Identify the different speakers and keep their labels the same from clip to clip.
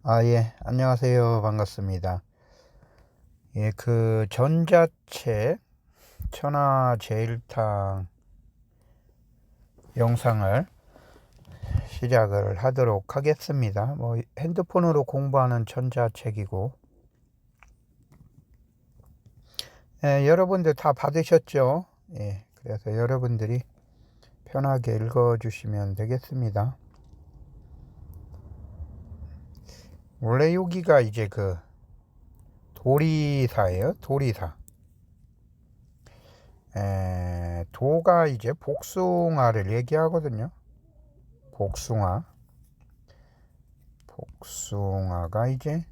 Speaker 1: 예, 안녕하세요. 반갑습니다. 예, 전자책 천하제일탕 영상을 시작을 하도록 하겠습니다. 핸드폰으로 공부하는 전자책이고, 여러분들 다 받으셨죠? 예, 그래서 여러분들이 편하게 읽어주시면 되겠습니다. 원래 여기가 이제 도리사예요. 도리사. 도가 이제 복숭아를 얘기하거든요. 복숭아가 이제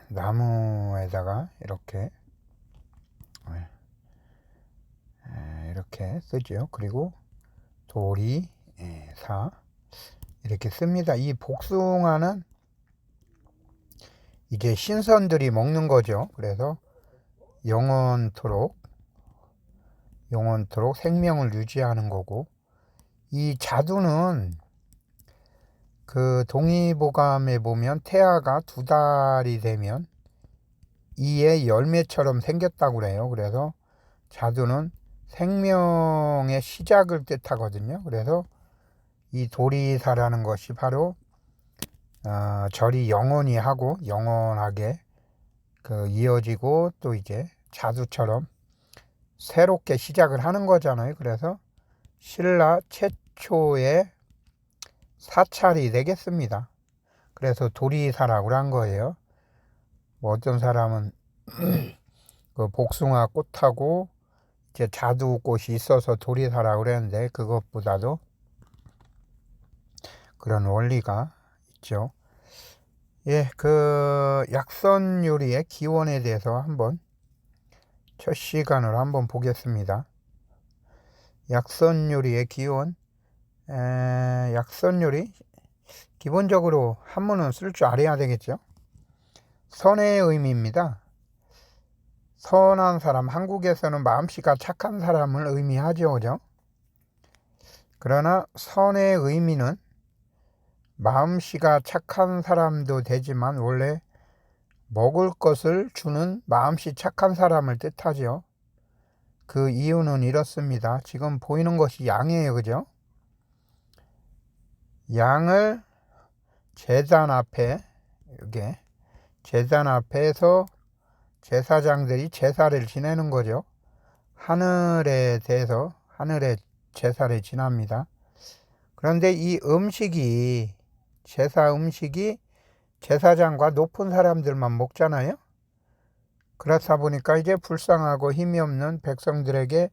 Speaker 1: 나무에다가 이렇게 쓰죠. 그리고 도리사 이렇게 씁니다. 이 복숭아는 이제 신선들이 먹는 거죠. 그래서 영원토록 생명을 유지하는 거고, 이 자두는 동의보감에 보면 태아가 2달이 되면 이에 열매처럼 생겼다고 그래요. 그래서 자두는 생명의 시작을 뜻하거든요. 그래서 이 도리사라는 것이 바로 절이 영원하게 이어지고, 또 이제 자두처럼 새롭게 시작을 하는 거잖아요. 그래서 신라 최초의 사찰이 되겠습니다. 그래서 도리사라고 한 거예요. 어떤 사람은 복숭아 꽃하고 이제 자두꽃이 있어서 도리사라고 그랬는데, 그것보다도 그런 원리가 있죠. 예, 약선 요리의 기원에 대해서 첫 시간으로 한번 보겠습니다. 약선 요리의 기원. 약선 요리 기본적으로 한문은 쓸 줄 알아야 되겠죠. 선의 의미입니다. 선한 사람, 한국에서는 마음씨가 착한 사람을 의미하죠, 그죠? 그러나 선의 의미는 마음씨가 착한 사람도 되지만 원래 먹을 것을 주는 마음씨 착한 사람을 뜻하죠. 그 이유는 이렇습니다. 지금 보이는 것이 양이에요, 그죠? 양을 제단 앞에서 제사장들이 제사를 지내는 거죠. 하늘에 제사를 지납니다. 그런데 이 제사 음식이 제사장과 높은 사람들만 먹잖아요. 그렇다 보니까 이제 불쌍하고 힘이 없는 백성들에게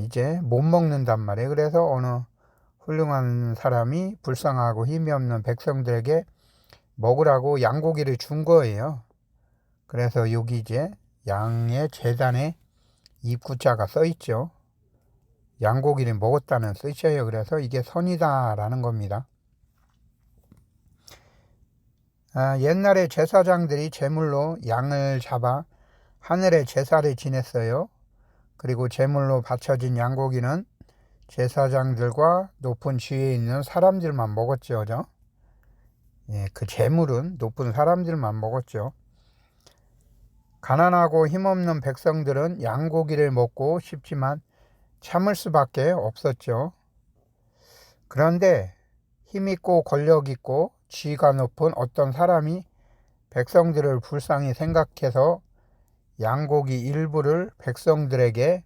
Speaker 1: 이제 못 먹는단 말이에요. 그래서 어느 훌륭한 사람이 불쌍하고 힘이 없는 백성들에게 먹으라고 양고기를 준 거예요. 그래서 여기 이제 양의 제단에 입구자가 써 있죠. 양고기를 먹었다는 뜻이에요. 그래서 이게 선이다라는 겁니다. 옛날에 제사장들이 제물로 양을 잡아 하늘에 제사를 지냈어요. 그리고 제물로 바쳐진 양고기는 제사장들과 높은 지위에 있는 사람들만 먹었죠. 그죠? 예, 그 제물은 높은 사람들만 먹었죠. 가난하고 힘없는 백성들은 양고기를 먹고 싶지만 참을 수밖에 없었죠. 그런데 힘있고 권력있고 지위가 높은 어떤 사람이 백성들을 불쌍히 생각해서 양고기 일부를 백성들에게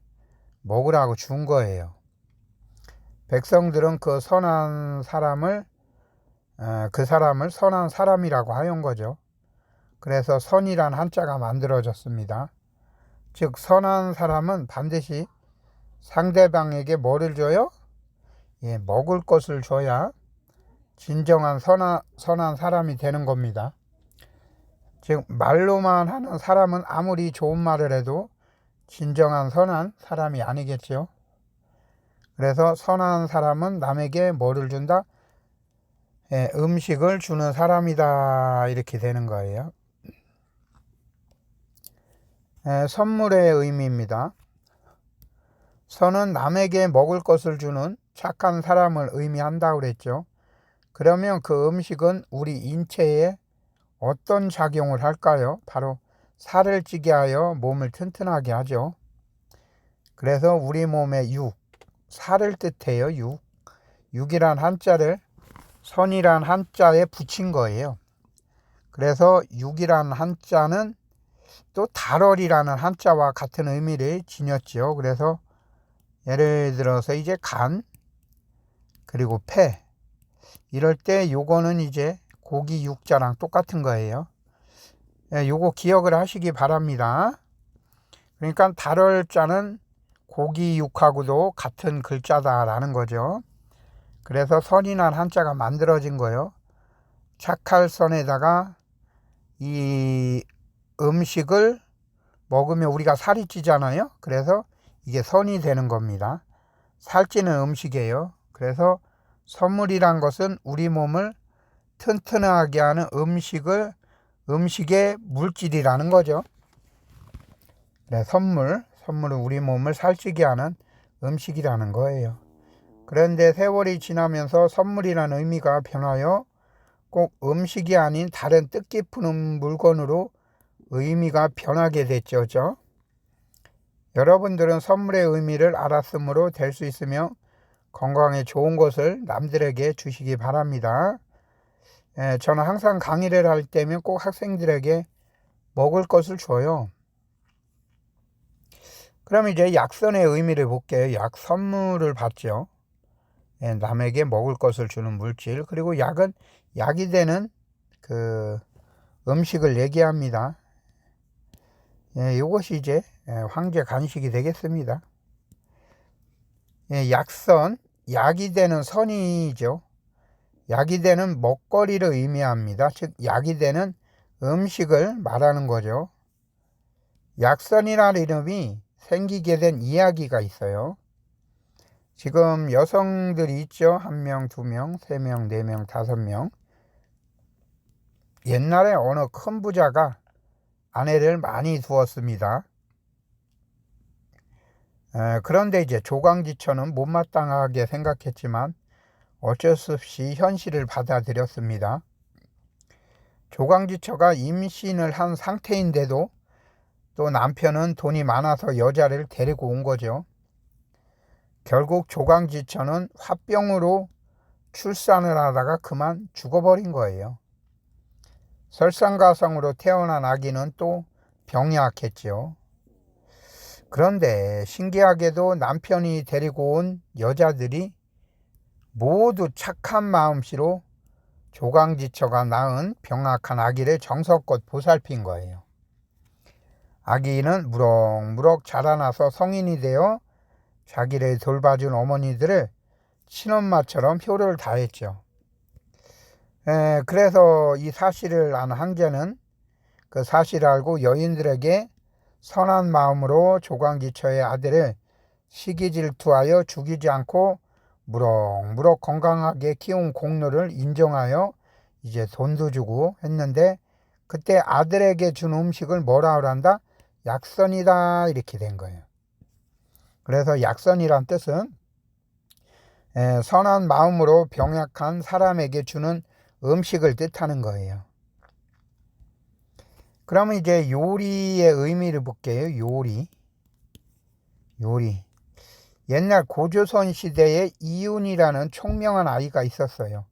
Speaker 1: 먹으라고 준 거예요. 백성들은 그 사람을 선한 사람이라고 하는 거죠. 그래서 선이란 한자가 만들어졌습니다. 즉 선한 사람은 반드시 상대방에게 뭐를 줘요? 예, 먹을 것을 줘야 진정한 선한 사람이 되는 겁니다. 즉 말로만 하는 사람은 아무리 좋은 말을 해도 진정한 선한 사람이 아니겠죠. 그래서 선한 사람은 남에게 뭐를 준다? 예, 음식을 주는 사람이다, 이렇게 되는 거예요. 선물의 의미입니다. 선은 남에게 먹을 것을 주는 착한 사람을 의미한다고 그랬죠. 그러면 그 음식은 우리 인체에 어떤 작용을 할까요? 바로 살을 찌게 하여 몸을 튼튼하게 하죠. 그래서 우리 몸의 육, 살을 뜻해요. 육이란 한자를 선이란 한자에 붙인 거예요. 그래서 육이란 한자는 또 달월이라는 한자와 같은 의미를 지녔죠. 그래서 예를 들어서 이제 간, 그리고 폐, 이럴 때 요거는 이제 고기 육자랑 똑같은 거예요. 요거 기억을 하시기 바랍니다. 그러니까 달월자는 고기 육하고도 같은 글자다라는 거죠. 그래서 선이란 한자가 만들어진 거예요. 착할선에다가 이 음식을 먹으면 우리가 살이 찌잖아요. 그래서 이게 선이 되는 겁니다. 살찌는 음식이에요. 그래서 선물이란 것은 우리 몸을 튼튼하게 하는 음식의 물질이라는 거죠. 네, 선물은 우리 몸을 살찌게 하는 음식이라는 거예요. 그런데 세월이 지나면서 선물이라는 의미가 변하여 꼭 음식이 아닌 다른 뜻깊은 물건으로 의미가 변하게 됐죠. 여러분들은 선물의 의미를 알았으므로 될 수 있으며 건강에 좋은 것을 남들에게 주시기 바랍니다. 저는 항상 강의를 할 때면 꼭 학생들에게 먹을 것을 줘요. 그럼 이제 약선의 의미를 볼게요. 약 선물을 받죠. 남에게 먹을 것을 주는 물질. 그리고 약은 약이 되는 그 음식을 얘기합니다. 이것이 이제 황제 간식이 되겠습니다. 약선, 약이 되는 선이죠. 약이 되는 먹거리를 의미합니다. 즉 약이 되는 음식을 말하는 거죠. 약선이라는 이름이 생기게 된 이야기가 있어요. 지금 여성들이 있죠. 1명, 2명, 3명, 4명, 5명. 옛날에 어느 큰 부자가 아내를 많이 두었습니다. 그런데 이제 조광지처는 못마땅하게 생각했지만 어쩔 수 없이 현실을 받아들였습니다. 조광지처가 임신을 한 상태인데도 또 남편은 돈이 많아서 여자를 데리고 온 거죠. 결국 조광지처는 화병으로 출산을 하다가 그만 죽어버린 거예요. 설상가상으로 태어난 아기는 또 병약했죠. 그런데 신기하게도 남편이 데리고 온 여자들이 모두 착한 마음씨로 조광지처가 낳은 병약한 아기를 정성껏 보살핀 거예요. 아기는 무럭무럭 자라나서 성인이 되어 자기를 돌봐준 어머니들을 친엄마처럼 효를 다했죠. 그래서 이 사실을 안 황제는 그 사실을 알고 여인들에게 선한 마음으로 조광지처의 아들을 시기질투하여 죽이지 않고 무럭무럭 건강하게 키운 공로를 인정하여 이제 돈도 주고 했는데, 그때 아들에게 준 음식을 뭐라 그런다? 약선이다, 이렇게 된 거예요. 그래서 약선이란 뜻은 선한 마음으로 병약한 사람에게 주는 음식을 뜻하는 거예요. 그러면 이제 요리의 의미를 볼게요. 요리. 옛날 고조선 시대에 이윤이라는 총명한 아이가 있었어요.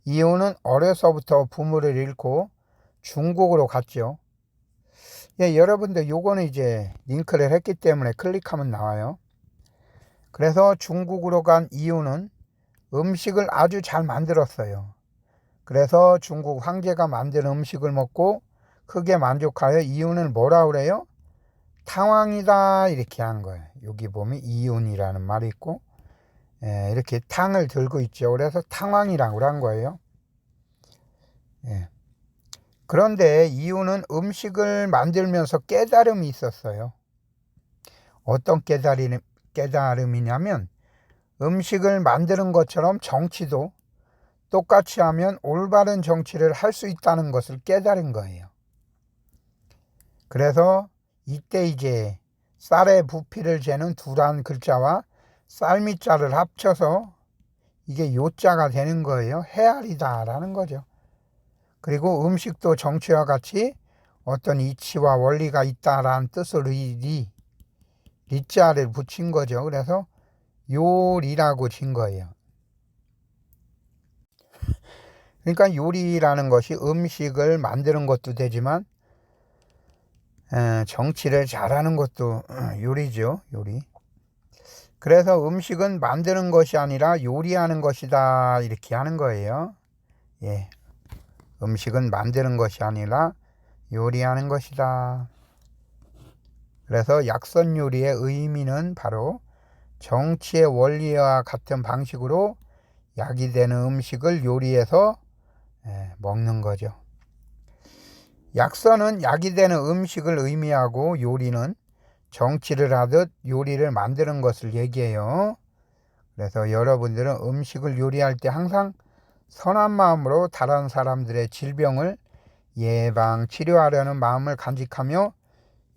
Speaker 1: 이윤은 어려서부터 부모를 잃고 중국으로 갔죠. 여러분들 요거는 이제 링크를 했기 때문에 클릭하면 나와요. 그래서 중국으로 간 이윤은 음식을 아주 잘 만들었어요. 그래서 중국 황제가 만든 음식을 먹고 크게 만족하여 이윤을 뭐라 그래요? 탕왕이다, 이렇게 한 거예요. 여기 보면 이윤이라는 말이 있고 이렇게 탕을 들고 있죠. 그래서 탕왕이라고 한 거예요. 그런데 이윤은 음식을 만들면서 깨달음이 있었어요. 어떤 깨달음이냐면 음식을 만드는 것처럼 정치도 똑같이 하면 올바른 정치를 할 수 있다는 것을 깨달은 거예요. 그래서 이때 이제 쌀의 부피를 재는 두란 글자와 쌀미자를 합쳐서 이게 요자가 되는 거예요. 헤아리다라는 거죠. 그리고 음식도 정치와 같이 어떤 이치와 원리가 있다라는 뜻으로 이 리자를 붙인 거죠. 그래서 요리라고 진 거예요. 그러니까 요리라는 것이 음식을 만드는 것도 되지만 정치를 잘하는 것도 요리죠. 요리. 그래서 음식은 만드는 것이 아니라 요리하는 것이다 이렇게 하는 거예요. 예. 음식은 만드는 것이 아니라 요리하는 것이다. 그래서 약선 요리의 의미는 바로 정치의 원리와 같은 방식으로 약이 되는 음식을 요리해서 먹는 거죠. 약선은 약이 되는 음식을 의미하고 요리는 정치를 하듯 요리를 만드는 것을 얘기해요. 그래서 여러분들은 음식을 요리할 때 항상 선한 마음으로 다른 사람들의 질병을 예방, 치료하려는 마음을 간직하며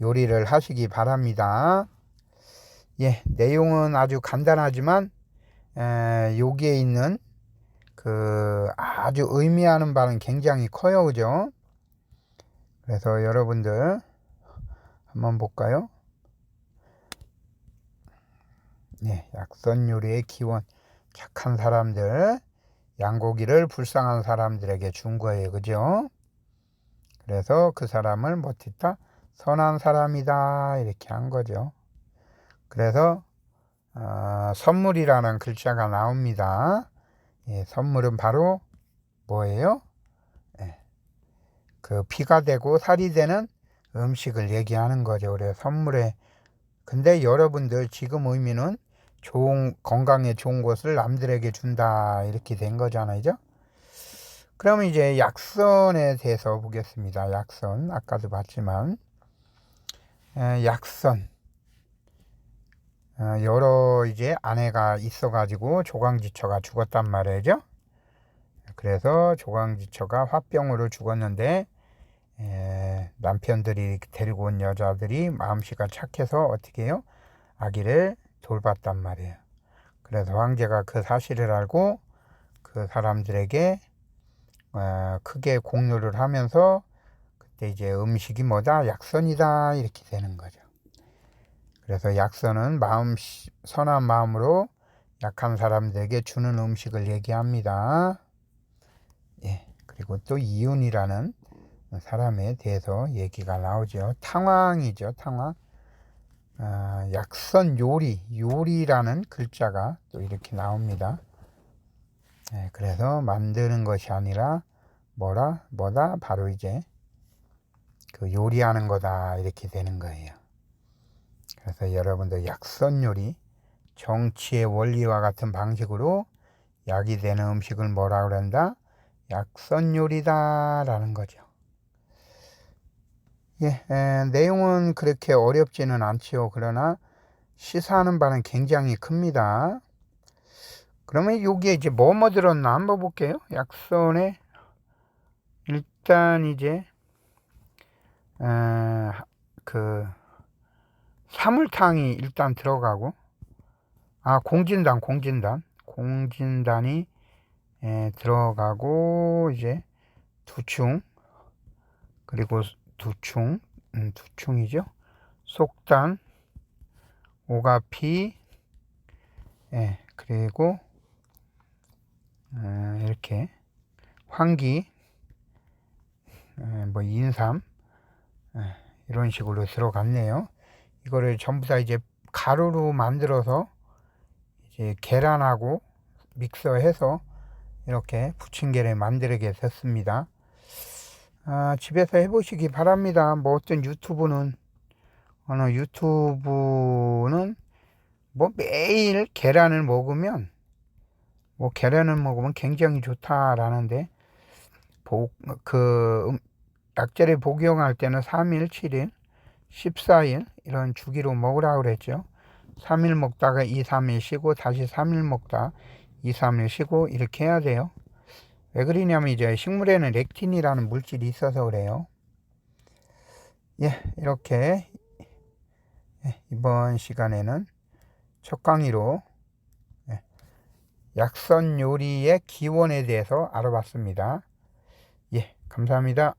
Speaker 1: 요리를 하시기 바랍니다. 예, 내용은 아주 간단하지만 여기에 있는 그 아주 의미하는 바는 굉장히 커요. 그죠? 그래서 여러분들 한번 볼까요? 네, 약선 요리의 기원. 착한 사람들, 양고기를 불쌍한 사람들에게 준 거예요. 그죠? 그래서 그 사람을 못했다 선한 사람이다 이렇게 한 거죠. 그래서 선물이라는 글자가 나옵니다. 예, 선물은 바로 뭐예요? 예, 그 피가 되고 살이 되는 음식을 얘기하는 거죠. 그래서 선물에 근데 여러분들 지금 의미는 좋은 건강에 좋은 것을 남들에게 준다 이렇게 된 거잖아요. 그러면 이제 약선에 대해서 보겠습니다. 약선 아까도 봤지만 약선 여러 이제 아내가 있어가지고 조강지처가 죽었단 말이죠. 그래서 조강지처가 화병으로 죽었는데 남편들이 데리고 온 여자들이 마음씨가 착해서 어떻게 해요? 아기를 돌봤단 말이에요. 그래서 황제가 그 사실을 알고 그 사람들에게 크게 공유를 하면서 그때 이제 음식이 뭐다? 약선이다 이렇게 되는 거죠. 그래서 약선은 선한 마음으로 약한 사람들에게 주는 음식을 얘기합니다. 예, 그리고 또 이윤이라는 사람에 대해서 얘기가 나오죠. 탕왕이죠, 탕왕. 약선 요리라는 글자가 또 이렇게 나옵니다. 예, 그래서 만드는 것이 아니라 뭐다? 바로 이제 그 요리하는 거다 이렇게 되는 거예요. 그래서 여러분들 약선 요리, 정치의 원리와 같은 방식으로 약이 되는 음식을 뭐라 그런다? 약선 요리다 라는 거죠. 예, 내용은 그렇게 어렵지는 않지요. 그러나 시사하는 바는 굉장히 큽니다. 그러면 여기에 이제 뭐뭐 들었나 한번 볼게요. 약선에 일단 이제 그 사물탕이 일단 들어가고 공진단이 들어가고 이제 두충 그리고 두충이죠. 속단 오가피 그리고 이렇게 황기 뭐 인삼 이런 식으로 들어갔네요. 이거를 전부 다 이제 가루로 만들어서 이제 계란하고 믹서해서 이렇게 부침개를 만들게 됐습니다. 집에서 해보시기 바랍니다. 뭐 어떤 어느 유튜브는 뭐 매일 계란을 먹으면 굉장히 좋다라는데 약재를 복용할 때는 3일, 7일, 14일 이런 주기로 먹으라고 그랬죠. 3일 먹다가 2, 3일 쉬고 다시 3일 먹다 2, 3일 쉬고 이렇게 해야 돼요. 왜 그러냐면 이제 식물에는 렉틴이라는 물질이 있어서 그래요. 예, 이렇게 이번 시간에는 첫 강의로 약선 요리의 기원에 대해서 알아봤습니다. 예, 감사합니다.